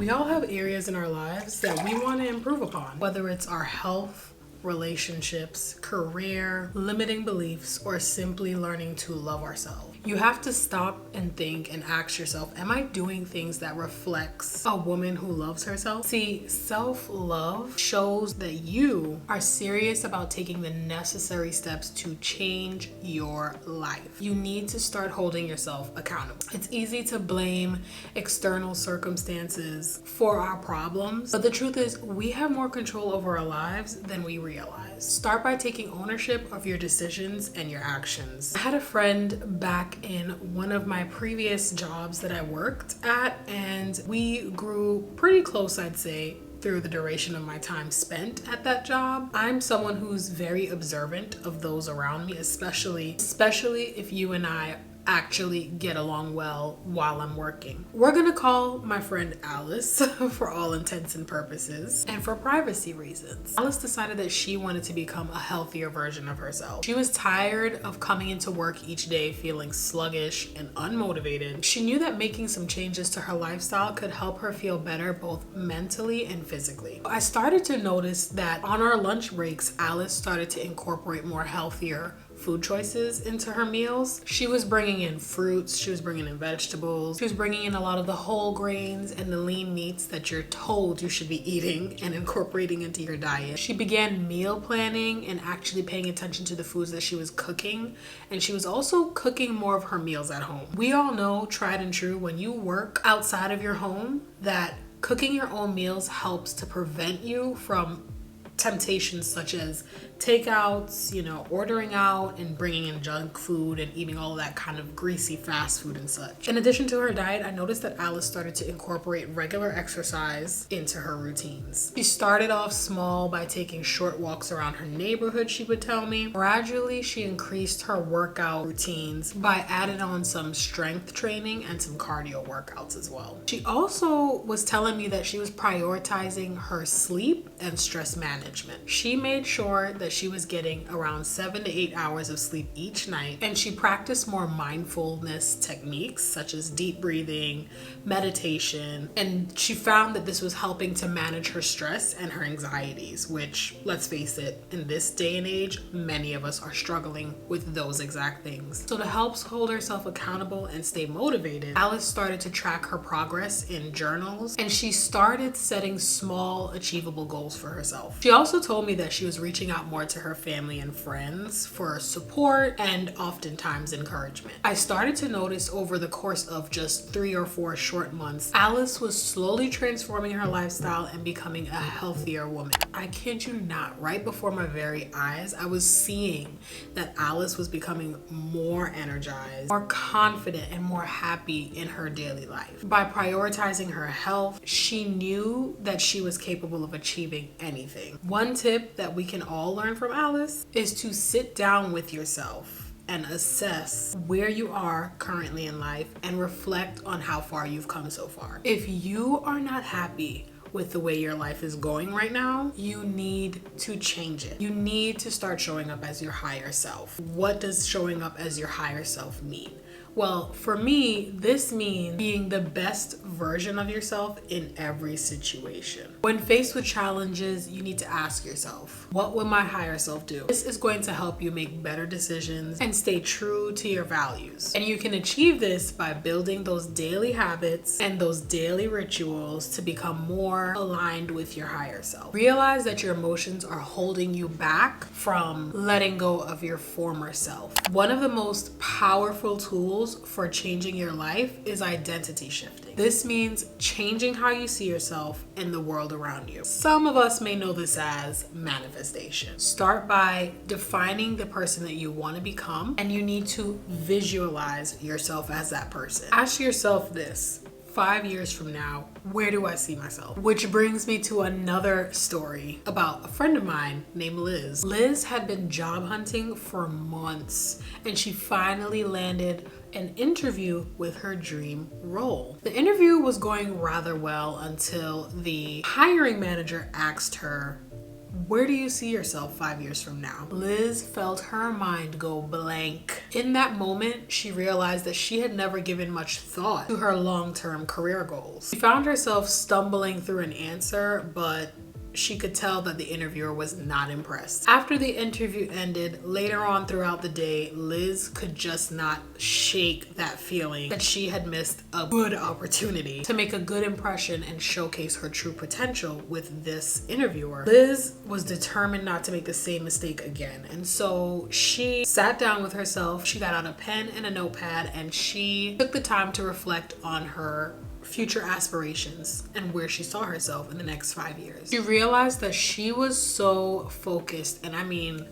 We all have areas in our lives that we want to improve upon, whether it's our health, relationships, career, limiting beliefs, or simply learning to love ourselves. You have to stop and think and ask yourself, am I doing things that reflects a woman who loves herself? See, self-love shows that you are serious about taking the necessary steps to change your life. You need to start holding yourself accountable. It's easy to blame external circumstances for our problems, but the truth is we have more control over our lives than we realize. Start by taking ownership of your decisions and your actions. I had a friend back in one of my previous jobs that I worked at, and we grew pretty close, I'd say, through the duration of my time spent at that job. I'm someone who's very observant of those around me, especially if you and I actually get along well while I'm working. We're gonna call my friend Alice for all intents and purposes and for privacy reasons. Alice decided that she wanted to become a healthier version of herself. She was tired of coming into work each day feeling sluggish and unmotivated. She knew that making some changes to her lifestyle could help her feel better both mentally and physically. I started to notice that on our lunch breaks, Alice started to incorporate more healthier food choices into her meals. She was bringing in fruits, she was bringing in vegetables, she was bringing in a lot of the whole grains and the lean meats that you're told you should be eating and incorporating into your diet. She began meal planning and actually paying attention to the foods that she was cooking, and she was also cooking more of her meals at home. We all know, tried and true, when you work outside of your home, that cooking your own meals helps to prevent you from temptations such as takeouts, ordering out and bringing in junk food and eating all of that kind of greasy fast food and such. In addition to her diet, I noticed that Alice started to incorporate regular exercise into her routines. She started off small by taking short walks around her neighborhood, she would tell me. Gradually, she increased her workout routines by adding on some strength training and some cardio workouts as well. She also was telling me that she was prioritizing her sleep and stress management. She made sure that she was getting around 7 to 8 hours of sleep each night, and she practiced more mindfulness techniques such as deep breathing, meditation, and she found that this was helping to manage her stress and her anxieties, which, let's face it, in this day and age, many of us are struggling with those exact things. So to help hold herself accountable and stay motivated, Alice started to track her progress in journals, and she started setting small, achievable goals for herself. She also told me that she was reaching out more to her family and friends for support and oftentimes encouragement. I started to notice over the course of just 3 or 4 short months, Alice was slowly transforming her lifestyle and becoming a healthier woman. I kid you not, right before my very eyes, I was seeing that Alice was becoming more energized, more confident, and more happy in her daily life. By prioritizing her health, she knew that she was capable of achieving anything. One tip that we can all learn from Alice is to sit down with yourself and assess where you are currently in life and reflect on how far you've come so far. If you are not happy with the way your life is going right now, you need to change it. You need to start showing up as your higher self. What does showing up as your higher self mean? Well, for me, this means being the best version of yourself in every situation. When faced with challenges, you need to ask yourself, what would my higher self do? This is going to help you make better decisions and stay true to your values. And you can achieve this by building those daily habits and those daily rituals to become more aligned with your higher self. Realize that your emotions are holding you back from letting go of your former self. One of the most powerful tools for changing your life is identity shifting. This means changing how you see yourself and the world around you. Some of us may know this as manifestation. Start by defining the person that you want to become, and you need to visualize yourself as that person. Ask yourself this: 5 years from now, where do I see myself? Which brings me to another story about a friend of mine named Liz. Liz had been job hunting for months, and she finally landed an interview with her dream role. The interview was going rather well until the hiring manager asked her, where do you see yourself 5 years from now? Liz felt her mind go blank. In that moment, she realized that she had never given much thought to her long-term career goals. She found herself stumbling through an answer, but she could tell that the interviewer was not impressed. After the interview ended, later on throughout the day, Liz could just not shake that feeling that she had missed a good opportunity to make a good impression and showcase her true potential with this interviewer. Liz was determined not to make the same mistake again. And so she sat down with herself, she got out a pen and a notepad, and she took the time to reflect on her future aspirations and where she saw herself in the next 5 years. She realized that she was so focused, and I mean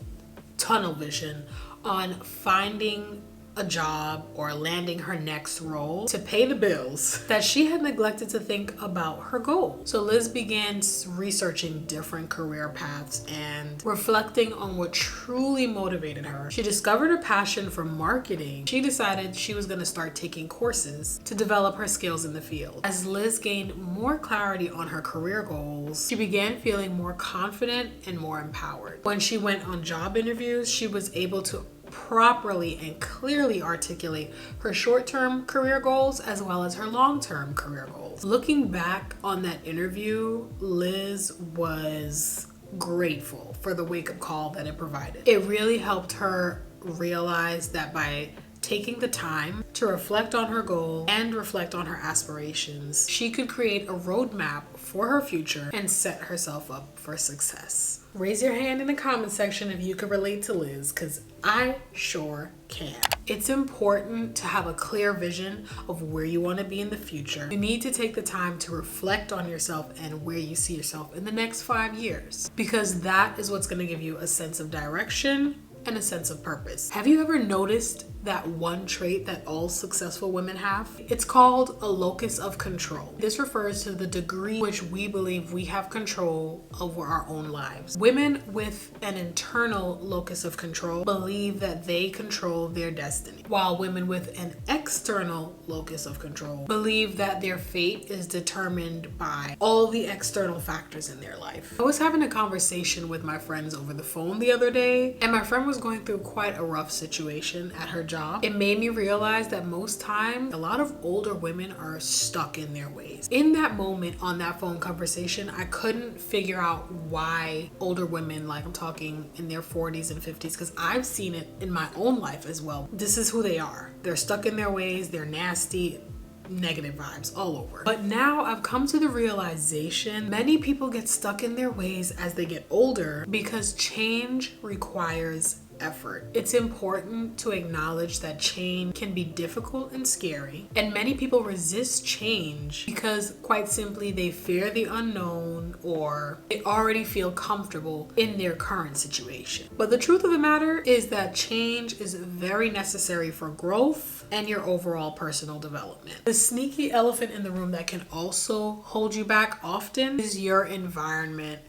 tunnel vision, on finding a job or landing her next role to pay the bills that she had neglected to think about her goals. So Liz began researching different career paths and reflecting on what truly motivated her. She discovered a passion for marketing. She decided she was going to start taking courses to develop her skills in the field. As Liz gained more clarity on her career goals, she began feeling more confident and more empowered. When she went on job interviews, she was able to properly and clearly articulate her short-term career goals as well as her long-term career goals. Looking back on that interview, Liz was grateful for the wake-up call that it provided. It really helped her realize that by taking the time to reflect on her goal and reflect on her aspirations, she could create a roadmap for her future and set herself up for success. Raise your hand in the comment section if you can relate to Liz, because I sure can. It's important to have a clear vision of where you want to be in the future. You need to take the time to reflect on yourself and where you see yourself in the next 5 years, because that is what's going to give you a sense of direction and a sense of purpose. Have you ever noticed that one trait that all successful women have? It's called a locus of control. This refers to the degree which we believe we have control over our own lives. Women with an internal locus of control believe that they control their destiny, while women with an external locus of control believe that their fate is determined by all the external factors in their life. I was having a conversation with my friends over the phone the other day, and my friend was going through quite a rough situation at her job. It made me realize that most times a lot of older women are stuck in their ways. In that moment on that phone conversation, I couldn't figure out why older women, like I'm talking in their 40s and 50s, because I've seen it in my own life as well. This is who they are. They're stuck in their ways, they're nasty, negative vibes all over. But now I've come to the realization many people get stuck in their ways as they get older because change requires effort. It's important to acknowledge that change can be difficult and scary, and many people resist change because quite simply they fear the unknown or they already feel comfortable in their current situation. But the truth of the matter is that change is very necessary for growth and your overall personal development. The sneaky elephant in the room that can also hold you back often is your environment.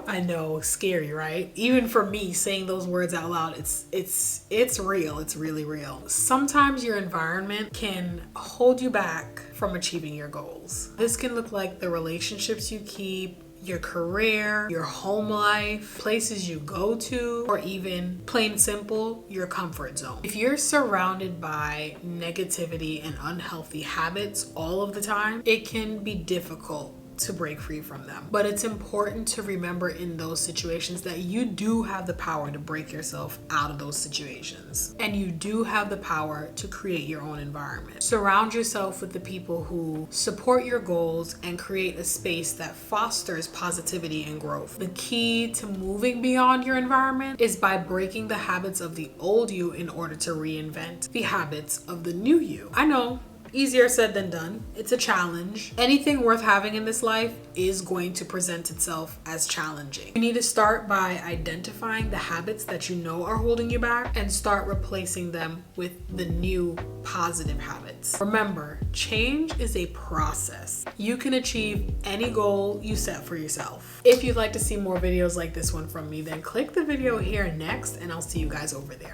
I know, scary, right? Even for me, saying those words out loud, it's real. It's really real. Sometimes your environment can hold you back from achieving your goals. This can look like the relationships you keep, your career, your home life, places you go to, or even plain simple, your comfort zone. If you're surrounded by negativity and unhealthy habits all of the time, it can be difficult to break free from them. But it's important to remember in those situations that you do have the power to break yourself out of those situations. And you do have the power to create your own environment. Surround yourself with the people who support your goals and create a space that fosters positivity and growth. The key to moving beyond your environment is by breaking the habits of the old you in order to reinvent the habits of the new you. I know, easier said than done. It's a challenge. Anything worth having in this life is going to present itself as challenging. You need to start by identifying the habits that you know are holding you back and start replacing them with the new positive habits. Remember, change is a process. You can achieve any goal you set for yourself. If you'd like to see more videos like this one from me, then click the video here next and I'll see you guys over there.